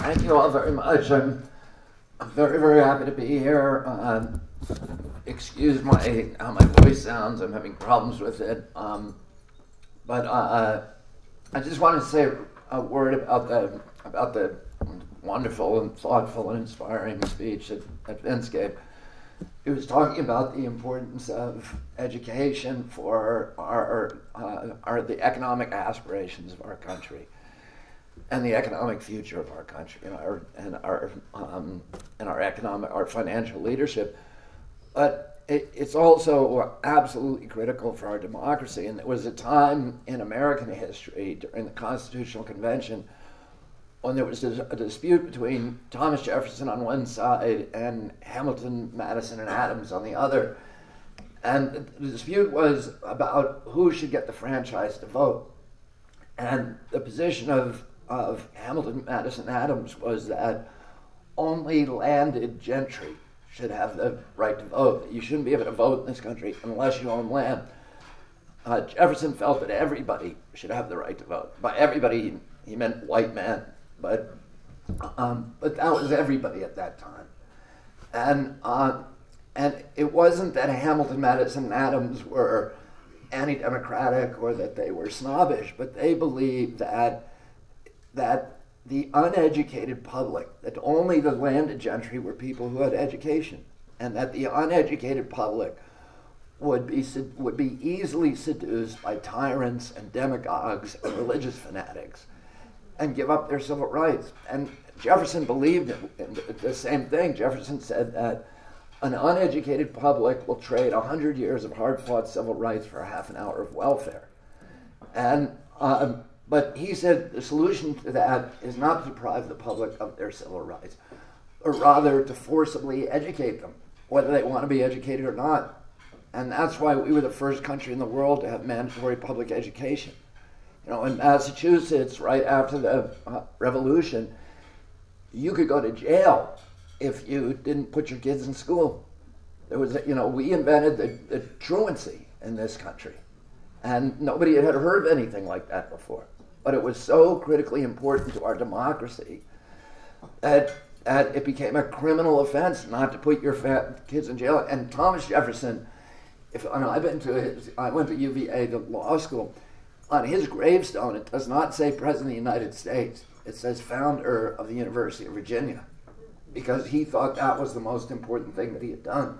Thank you all very much. I'm very, very happy to be here. Excuse how my voice sounds. I'm having problems with it. But I just want to say a word about the wonderful and thoughtful and inspiring speech that Vince gave. He was talking about the importance of education for the economic aspirations of our country and the economic future of our country and our financial leadership. But it's also absolutely critical for our democracy. And there was a time in American history during the Constitutional Convention when there was a dispute between Thomas Jefferson on one side and Hamilton, Madison, and Adams on the other. And the dispute was about who should get the franchise to vote. And the position of Hamilton, Madison, Adams was that only landed gentry should have the right to vote. You shouldn't be able to vote in this country unless you own land. Jefferson felt that everybody should have the right to vote. By everybody, he meant white men, but that was everybody at that time. And it wasn't that Hamilton, Madison, and Adams were anti-democratic or that they were snobbish, but they believed that the uneducated public, that only the landed gentry were people who had education, and that the uneducated public would be easily seduced by tyrants and demagogues and religious fanatics and give up their civil rights. And Jefferson believed in the same thing. Jefferson said that an uneducated public will trade 100 years of hard-fought civil rights for half an hour of welfare. And but he said the solution to that is not to deprive the public of their civil rights, or rather to forcibly educate them, whether they want to be educated or not. And that's why we were the first country in the world to have mandatory public education. You know, in Massachusetts, right after the Revolution, you could go to jail if you didn't put your kids in school. There was, we invented the truancy in this country, and nobody had heard of anything like that before. But it was so critically important to our democracy that it became a criminal offense not to put your kids in jail. And Thomas Jefferson, I went to UVA, the law school. On his gravestone, it does not say President of the United States. It says founder of the University of Virginia, because he thought that was the most important thing that he had done.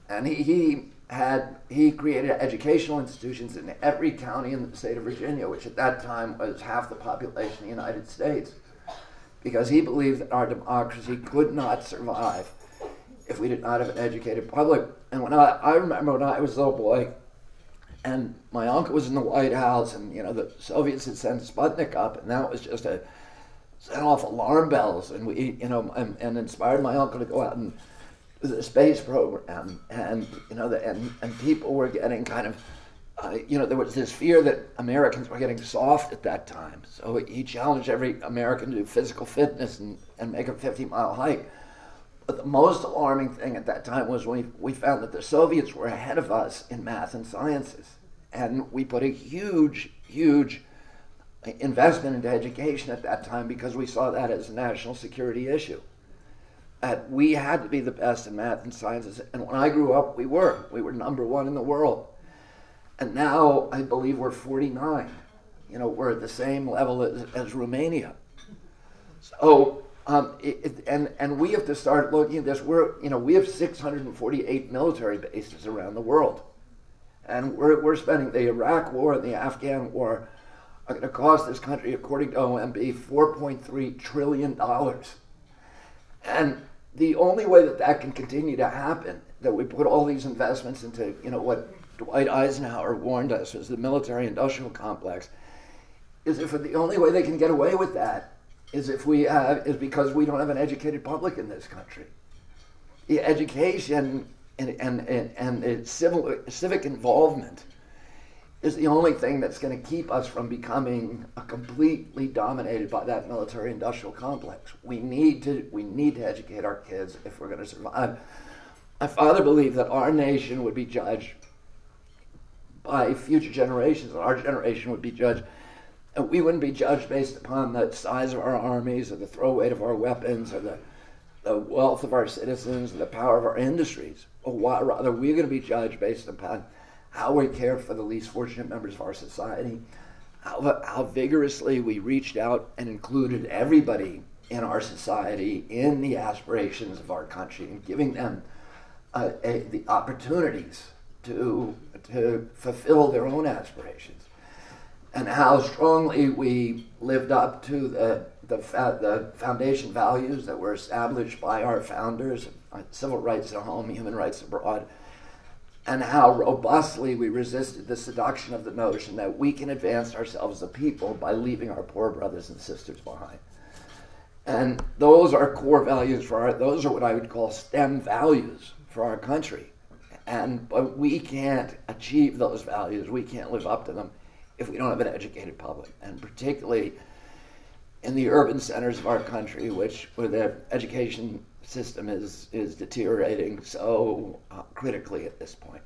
And he created educational institutions in every county in the state of Virginia, which at that time was half the population of the United States, because he believed that our democracy could not survive if we did not have an educated public. And I remember when I was a little boy, and my uncle was in the White House, and the Soviets had sent Sputnik up, and that was just set off alarm bells, and we and inspired my uncle to go out and do the space program, and and people were getting kind of there was this fear that Americans were getting soft at that time. So he challenged every American to do physical fitness and make a 50-mile hike. But the most alarming thing at that time was we found that the Soviets were ahead of us in math and sciences. And we put a huge, huge investment into education at that time because we saw that as a national security issue. We had to be the best in math and sciences. And when I grew up, we were number one in the world. And now I believe we're 49. We're at the same level as Romania. So, and we have to start looking at this. We have 648 military bases around the world, and we're spending the Iraq War and the Afghan War are going to cost this country, according to OMB, $4.3 trillion. And the only way that can continue to happen, that we put all these investments into, what Dwight Eisenhower warned us was the military-industrial complex, is if the only way they can get away with that is because we don't have an educated public in this country. The education and civic involvement is the only thing that's going to keep us from becoming completely dominated by that military-industrial complex. We need to educate our kids if we're going to survive. My father believed that our nation would be judged by future generations, and our generation would be judged And we wouldn't be judged based upon the size of our armies or the throw weight of our weapons or the wealth of our citizens or the power of our industries. Or rather, we're going to be judged based upon how we care for the least fortunate members of our society, how vigorously we reached out and included everybody in our society in the aspirations of our country and giving them the opportunities to fulfill their own aspirations, and how strongly we lived up to the foundation values that were established by our founders, civil rights at home, human rights abroad, and how robustly we resisted the seduction of the notion that we can advance ourselves as a people by leaving our poor brothers and sisters behind. And those are core values those are what I would call STEM values for our country. But we can't achieve those values, we can't live up to them if we don't have an educated public, and particularly in the urban centers of our country, where the education system is deteriorating so critically at this point.